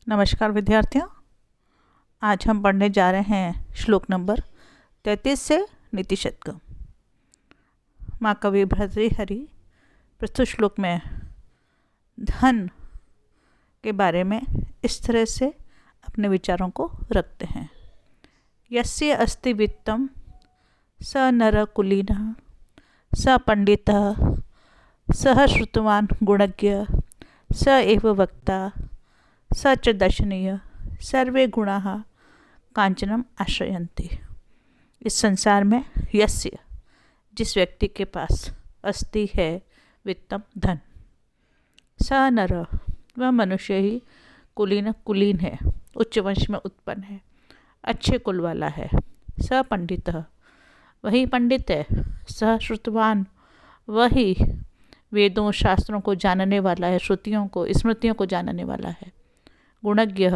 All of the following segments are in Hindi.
नमस्कार विद्यार्थियों, आज हम पढ़ने जा रहे हैं श्लोक नंबर 33 से नीति शतकम। माँ कवि भर्तृहरि प्रस्तुत श्लोक में धन के बारे में इस तरह से अपने विचारों को रखते हैं। यस्य अस्ति वित्तम स नर कुलीनः स पंडितः सः श्रुतवान गुणज्ञ स एव वक्ता स च दर्शनीय सर्वे गुणाः कांचनम आश्रयन्ति। इस संसार में यस्य जिस व्यक्ति के पास अस्ति है वित्तम धन, स नर वह मनुष्य ही कुलीन है, उच्च वंश में उत्पन्न है, अच्छे कुल वाला है। स पंडितः वही पंडित है, स श्रुतवान वही वेदों शास्त्रों को जानने वाला है, श्रुतियों को स्मृतियों को जानने वाला है। गुणज्ञ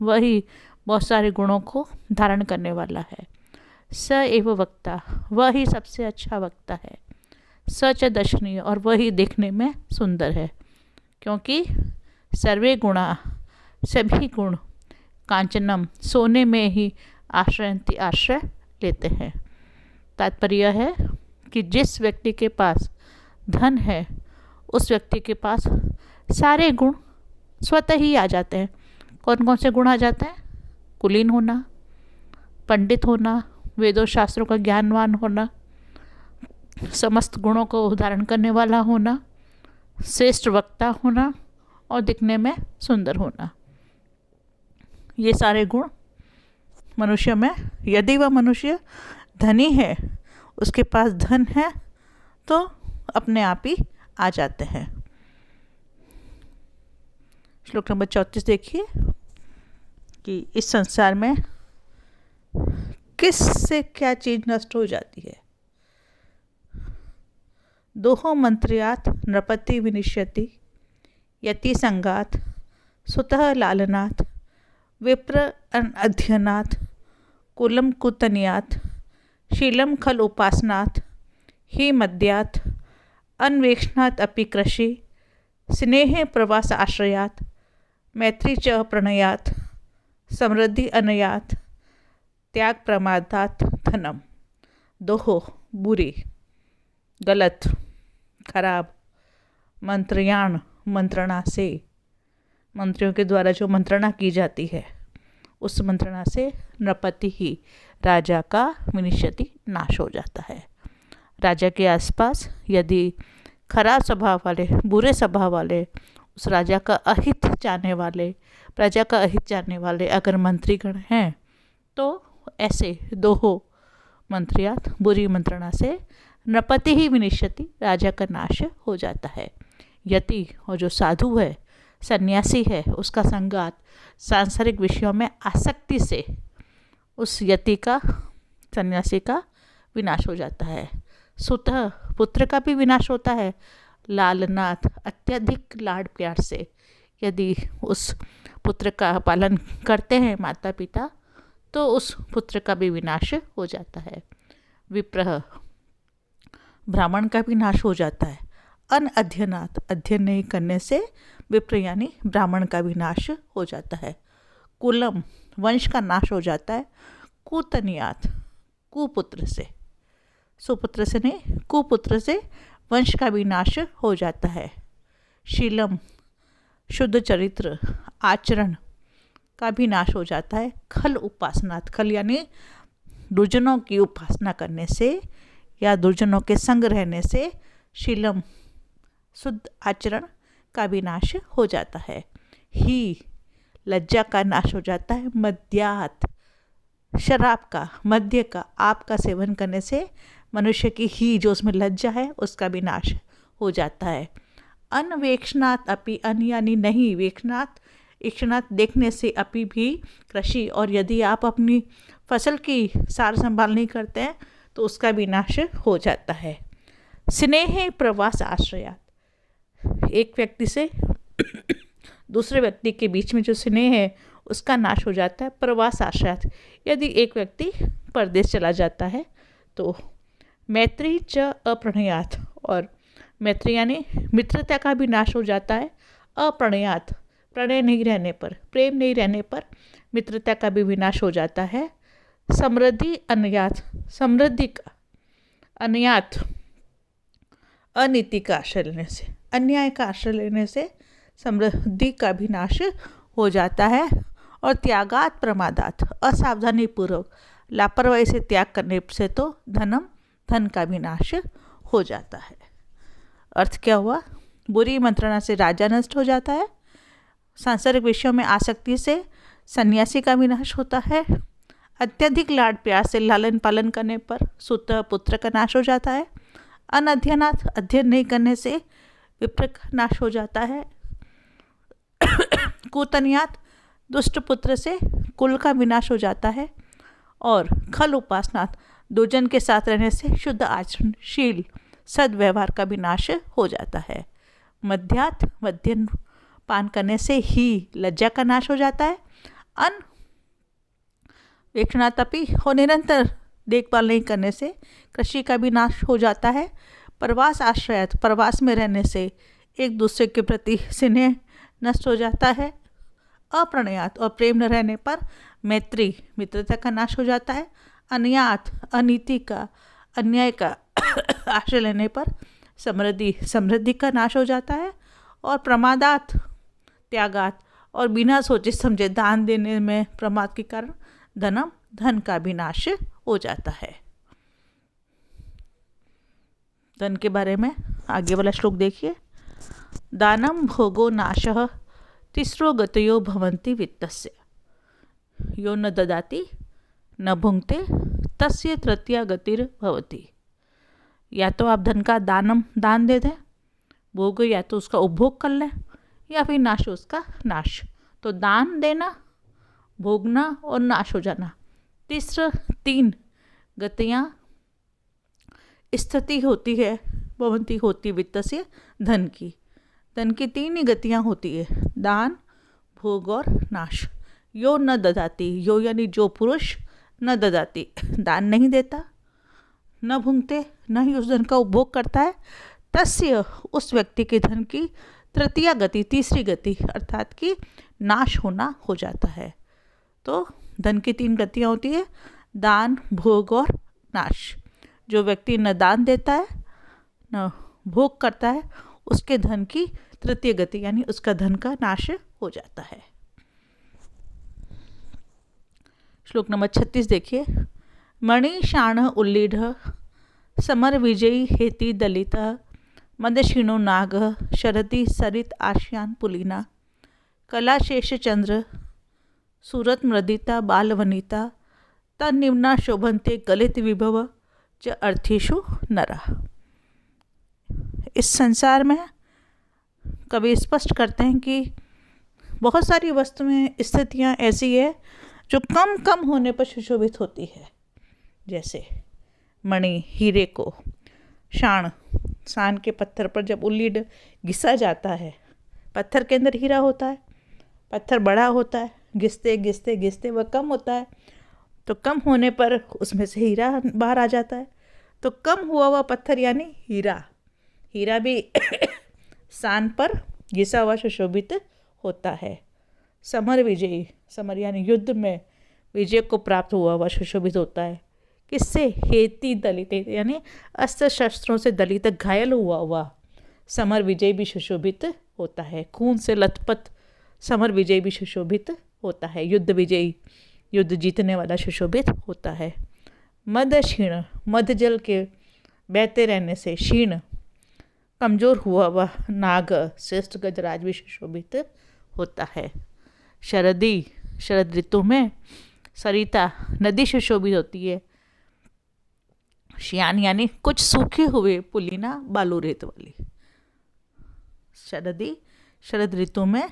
वही बहुत सारे गुणों को धारण करने वाला है। स एव वक्ता वही सबसे अच्छा वक्ता है। स च दर्शनीय और वही देखने में सुंदर है, क्योंकि सर्वे गुणा सभी गुण कांचनम सोने में ही आश्रय लेते हैं। तात्पर्य है कि जिस व्यक्ति के पास धन है उस व्यक्ति के पास सारे गुण स्वतः ही आ जाते हैं। कौन कौन से गुण आ जाते हैं? कुलीन होना, पंडित होना, वेदों शास्त्रों का ज्ञानवान होना, समस्त गुणों को धारण करने वाला होना, श्रेष्ठ वक्ता होना और दिखने में सुंदर होना। ये सारे गुण मनुष्य में, यदि वह मनुष्य धनी है, उसके पास धन है, तो अपने आप ही आ जाते हैं। श्लोक नंबर 34 देखिए कि इस संसार में किस से क्या चीज़ नष्ट हो जाती है। दोहो मंत्र्यात् नृपति विनिश्यति यति संगात सुतः लालनात् विप्र अध्ययनात् कुलम कुतनयात् शीलम खल उपासनात् ही मद्यात् अन्वेक्षणात् अपि कृषि स्नेहे प्रवास आश्रयात् मैत्री च प्रणयात् समृद्धि अनयात् त्याग प्रमादात् धनम। दोहो बुरी, गलत, खराब, मंत्रयाण मंत्रणा से, मंत्रियों के द्वारा जो मंत्रणा की जाती है उस मंत्रणा से नृपति ही राजा का विनिश्यति नाश हो जाता है। राजा के आसपास यदि खराब स्वभाव वाले, बुरे स्वभाव वाले, उस राजा का अहित चाहने वाले, प्रजा का अहित जानने वाले अगर मंत्रीगण हैं, तो ऐसे दोहो मंत्रियात बुरी मंत्रणा से नृपति ही विनिश्यति राजा का नाश हो जाता है। यति और जो साधु है, सन्यासी है, उसका संगात सांसारिक विषयों में आसक्ति से उस यति का, सन्यासी का विनाश हो जाता है। सुतः पुत्र का भी विनाश होता है। लालनाथ अत्यधिक लाड प्यार से यदि उस पुत्र का पालन करते हैं माता पिता, तो उस पुत्र का भी विनाश हो जाता है। विप्रह ब्राह्मण का भी नाश हो जाता है। अनअध्ययनात् अध्ययन नहीं करने से विप्र यानी ब्राह्मण का भी नाश हो जाता है। कुलम वंश का नाश हो जाता है। कुतनयात् कुपुत्र से, सुपुत्र से नहीं, कुपुत्र से वंश का भी नाश हो जाता है। शीलम शुद्ध चरित्र आचरण का भी नाश हो जाता है। खल उपासनात् खल यानी दुर्जनों की उपासना करने से या दुर्जनों के संग रहने से शीलम शुद्ध आचरण का भी नाश हो जाता है। ही लज्जा का नाश हो जाता है। मद्यात् शराब का, मद्य का, आप का सेवन करने से मनुष्य की ही जो उसमें लज्जा है उसका भी नाश हो जाता है। अनवेक्षणात् अपि, अन यानी नहीं, वेक्षणात् ईक्षणात् देखने से अपि भी कृषि, और यदि आप अपनी फसल की सार संभाल नहीं करते हैं तो उसका भी नाश हो जाता है। स्नेह प्रवास आश्रयात् एक व्यक्ति से दूसरे व्यक्ति के बीच में जो स्नेह है उसका नाश हो जाता है। प्रवास आश्रयात् यदि एक व्यक्ति परदेश चला जाता है तो मैत्री च अप्रणयात्, और मैत्री यानी मित्रता का भी नाश हो जाता है। अप्रणयात् प्रणय नहीं रहने पर, प्रेम नहीं रहने पर मित्रता का भी विनाश हो जाता है। समृद्धि अन्यात, समृद्धि का अन्यात, अनीति का आश्रय लेने से, अन्याय का आश्रय लेने से समृद्धि का भी नाश हो जाता है। और त्यागात प्रमादात, असावधानी पूर्वक लापरवाही से त्याग करने से तो धन का भी नाश हो जाता है। अर्थ क्या हुआ? बुरी मंत्रणा से राजा नष्ट हो जाता है, सांसारिक विषयों में आसक्ति से सन्यासी का भी नाश होता है, अत्यधिक लाड प्यार से लालन पालन करने पर सुत पुत्र का नाश हो जाता है, अनध्ययनात्, अध्ययन नहीं करने से विप्र का नाश हो जाता है, कुतन्यात, दुष्ट पुत्र से कुल का विनाश हो जाता है, और खल उपासनात्, दुर्जन के साथ रहने से शुद्ध आचरणशील सद्व्यवहार का विनाश हो जाता है। मध्यात, मध्यम पान करने से ही लज्जा का नाश हो जाता है, अन वेक्षणातपि और निरंतर देखभाल नहीं करने से कृषि का भी नाश हो जाता है। प्रवास आश्रयत, प्रवास में रहने से एक दूसरे के प्रति स्नेह नष्ट हो जाता है। अप्रणयात, और प्रेम न रहने पर मैत्री, मित्रता का नाश हो जाता है। अन्यात, अनीति का, अन्याय का आश्रय लेने पर समृद्धि का नाश हो जाता है। और प्रमादात, त्यागात, और बिना सोचे समझे दान देने में प्रमाद के कारण धन का भी नाश हो जाता है। धन के बारे में आगे वाला श्लोक देखिए। दानम भोगो नाशः तिस्रो गतयो भवन्ति वित्तस्य, यो न ददाति न भुंक्ते तस्य तृतीया गतिर भवति। या तो आप धन का दान दे दें, भोग या तो उसका उपभोग कर लें, या फिर नाश उसका नाश। तो दान देना, भोगना और नाश हो जाना, तीसरा 3 गतियाँ स्थिति होती है, भवंती होती वित्त से, धन की 3 ही गतियाँ होती है, दान, भोग और नाश। यो न ददाती, यो यानी जो पुरुष, न ददाती दान नहीं देता, न भुंगते न ही उस धन का उपभोग करता है, तस्य उस व्यक्ति के धन की तृतीया गति, तीसरी गति अर्थात कि नाश होना हो जाता है। तो धन की 3 गतियाँ होती है, दान, भोग और नाश। जो व्यक्ति न दान देता है न भोग करता है, उसके धन की तृतीय गति यानी उसका धन का नाश हो जाता है। श्लोक नंबर 36 देखिए। मणि शाण उल्लीढ़ समर विजयी हेति दलित मदक्षिणो नाग शरति सरित आश्यान पुलिना कलाशेष चंद्र सूरत मृदिता बालवनिता तन्निम्ना शोभन्ते गलित विभव च अर्थेषु नरा। इस संसार में कवि स्पष्ट करते हैं कि बहुत सारी वस्तुएं, स्थितियां ऐसी है जो कम होने पर सुशोभित होती है। जैसे मणि, हीरे को, शान के पत्थर पर जब उल्लीढ़ घिसा जाता है, पत्थर के अंदर हीरा होता है, पत्थर बड़ा होता है, घिसते वह कम होता है, तो कम होने पर उसमें से हीरा बाहर आ जाता है। तो कम हुआ हुआ पत्थर यानी हीरा भी शान पर घिसा हुआ सुशोभित होता है। समर विजयी, समर यानी युद्ध में विजय को प्राप्त हुआ हुआ सुशोभित होता है। किससे? हेति दलित यानी अस्त्र शस्त्रों से दलित घायल हुआ समर विजय भी सुशोभित होता है। खून से लथपथ समर विजय भी सुशोभित होता है। युद्ध विजयी, युद्ध जीतने वाला सुशोभित होता है। मद क्षीण, मद जल के बहते रहने से क्षीण कमजोर हुआ नाग श्रेष्ठ गजराज भी सुशोभित होता है। शरदी, शरद ऋतु में सरिता नदी सुशोभित होती है। श्यान यानी कुछ सूखे हुए, पुलिना बालू रेत वाली। शरद ऋतु में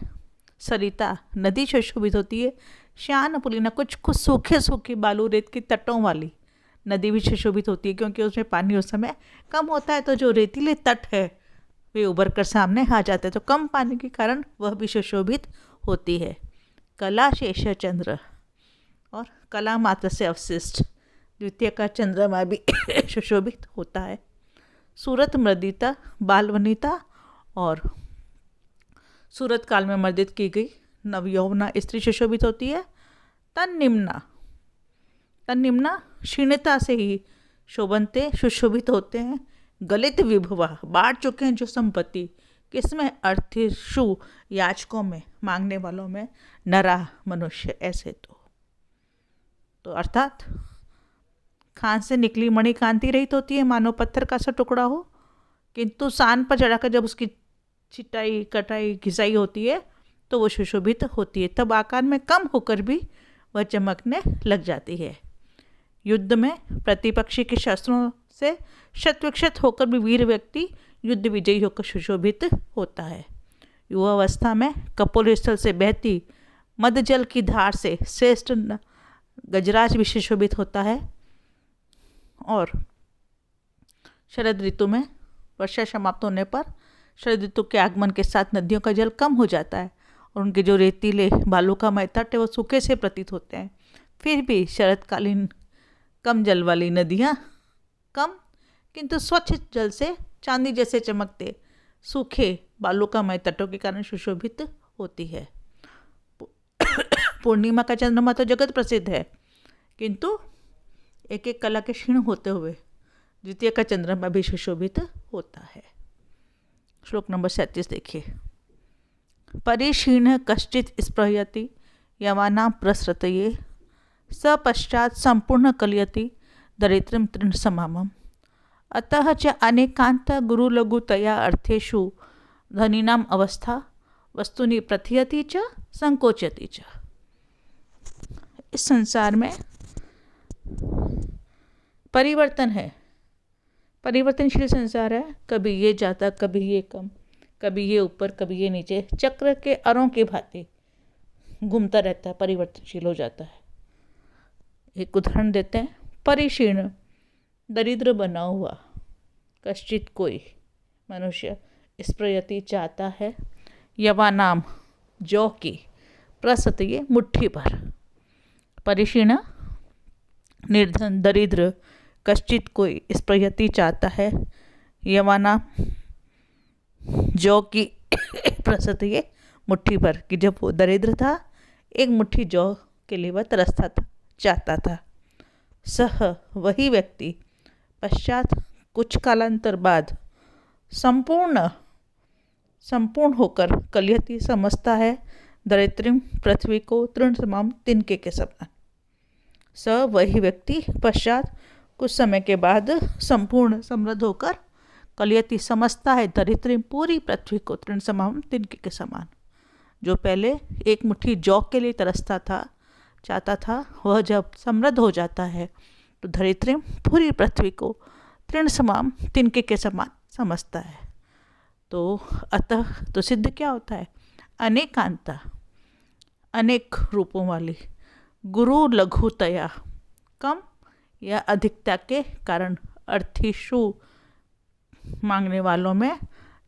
सरिता नदी सुशोभित होती है। श्यान पुलिना कुछ सूखे बालू रेत के तटों वाली नदी भी सुशोभित होती है, क्योंकि उसमें पानी उस समय कम होता है, तो जो रेतीले तट है वे उभर कर सामने आ जाते हैं, तो कम पानी के कारण वह भी सुशोभित होती है। कला शेष चंद्र, और कला मात्र से अवशिष्ट द्वितीय का चंद्रमा भी सुशोभित होता है। सूरत मृदिता, बालवनिता, और सूरत काल में मर्दित की गई नवयौवना स्त्री सुशोभित होती है। तन्निम्ना क्षीणता से ही शोभनते सुशोभित होते हैं। गलित विभवा बांट चुके हैं जो संपत्ति, किसमें? अर्थिषु याचकों में, मांगने वालों में, नरा मनुष्य ऐसे। तो अर्थात खान से निकली मणि कांति रहित होती है, मानो पत्थर का सा टुकड़ा हो, किंतु सान पर चढ़ाकर जब उसकी छिटाई कटाई घिसाई होती है तो वो सुशोभित होती है। तब आकार में कम होकर भी वह चमकने लग जाती है। युद्ध में प्रतिपक्षी के शस्त्रों से शतविक्षत होकर भी वीर व्यक्ति युद्ध विजयी होकर सुशोभित होता है। युवावस्था में कपोल स्थल से बहती मद जल की धार से श्रेष्ठ गजराज भी सुशोभित होता है। और शरद ऋतु में वर्षा समाप्त होने पर शरद ऋतु के आगमन के साथ नदियों का जल कम हो जाता है और उनके जो रेतीले बालू का तट है वो सूखे से प्रतीत होते हैं। फिर भी शरदकालीन कम जल वाली नदियाँ कम किंतु स्वच्छ जल से चांदी जैसे चमकते सूखे बालू का तटों के कारण सुशोभित होती है। पूर्णिमा का चंद्रमा तो जगत प्रसिद्ध है, किंतु एक एक कला के क्षीण होते हुए द्वितीय का चंद्रमा भी सुशोभित होता है। श्लोक नंबर 37 देखिए। परिक्षीण कश्चित स्पृहयति यवानां प्रसृतये स पश्चात् संपूर्ण कलयति दरिद्रं तृण समामम्। अतः च अनेकांत गुरुलघुतया अर्थेषु धनीनाम् अवस्था वस्तुनि प्रथयति च संकोचति च। इस संसार में परिवर्तन है, परिवर्तनशील संसार है। कभी ये जाता, कभी ये कम, कभी ये ऊपर, कभी ये नीचे, चक्र के अरों की भांति घूमता रहता है, परिवर्तनशील हो जाता है। एक उदाहरण देते हैं। परिक्षीण दरिद्र बना हुआ कश्चित कोई मनुष्य स्प्रयति चाहता है यवानाम जौ की प्रसतये मुट्ठी पर। परिक्षीण निर्धन दरिद्र कश्चित कोई स्प्रयति चाहता है यवानाम जौ की प्रसतये मुट्ठी पर, कि जब वो दरिद्र था एक मुट्ठी जौ के लिए वह तरसता था, चाहता था। सह वही व्यक्ति पश्चात कुछ कालांतर बाद संपूर्ण होकर कलयति समझता है दरिद्रम पृथ्वी को तृण समाम तिनके के समान। स वही व्यक्ति पश्चात कुछ समय के बाद संपूर्ण समृद्ध होकर कलयति समझता है दरिद्रम पूरी पृथ्वी को तृण समाम तिनके के समान। जो पहले एक मुट्ठी जौ के लिए तरसता था, चाहता था, वह जब समृद्ध हो जाता है तो धरित्री पूरी पृथ्वी को तृण समाम तिनके के समान समझता है। तो अतः तो सिद्ध क्या होता है? अनेकांता, अनेक रूपों वाली, गुरु लघुतया कम या अधिकता के कारण, अर्थिषु मांगने वालों में,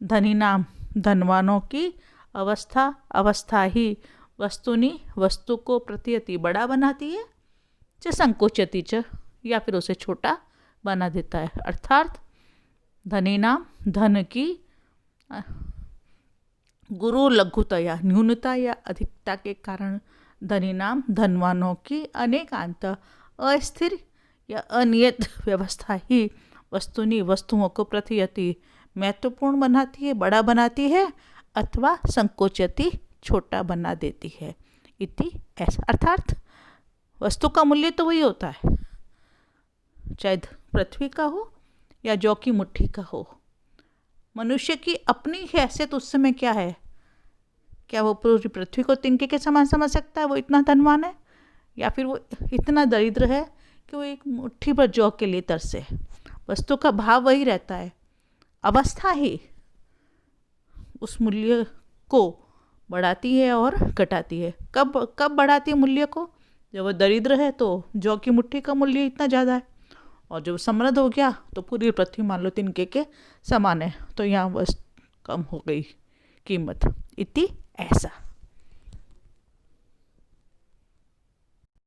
धनी नाम धनवानों की अवस्था ही वस्तुनि वस्तु को प्रतीयति बड़ा बनाती है, च संकोचति च या फिर उसे छोटा बना देता है। अर्थात धनी नाम धन की गुरु लघुतया न्यूनता या अधिकता के कारण धनी नाम धनवानों की अनेकांत अस्थिर या अनियत व्यवस्था ही वस्तुनि वस्तुओं को प्रतीयति महत्वपूर्ण बनाती है, बड़ा बनाती है, अथवा संकोचति छोटा बना देती है। इति ऐसा। अर्थात वस्तु का मूल्य तो वही होता है, चाहे पृथ्वी का हो या जौ की मुट्ठी का हो। मनुष्य की अपनी हैसियत उस समय क्या है? क्या वो पूरी पृथ्वी को तिनके के समान समझ सकता है, वो इतना धनवान है? या फिर वो इतना दरिद्र है कि वो एक मुट्ठी पर जौ के लिए तरसे? वस्तु का भाव वही रहता है, अवस्था ही उस मूल्य को बढ़ाती है और घटाती है। कब बढ़ाती है मूल्य को? जब वो दरिद्र है तो जौ की मुट्ठी का मूल्य इतना ज़्यादा है, और जब समृद्ध हो गया तो पूरी पृथ्वी मान लो तिनके के समान है, तो यहाँ बस कम हो गई कीमत। इति ऐसा।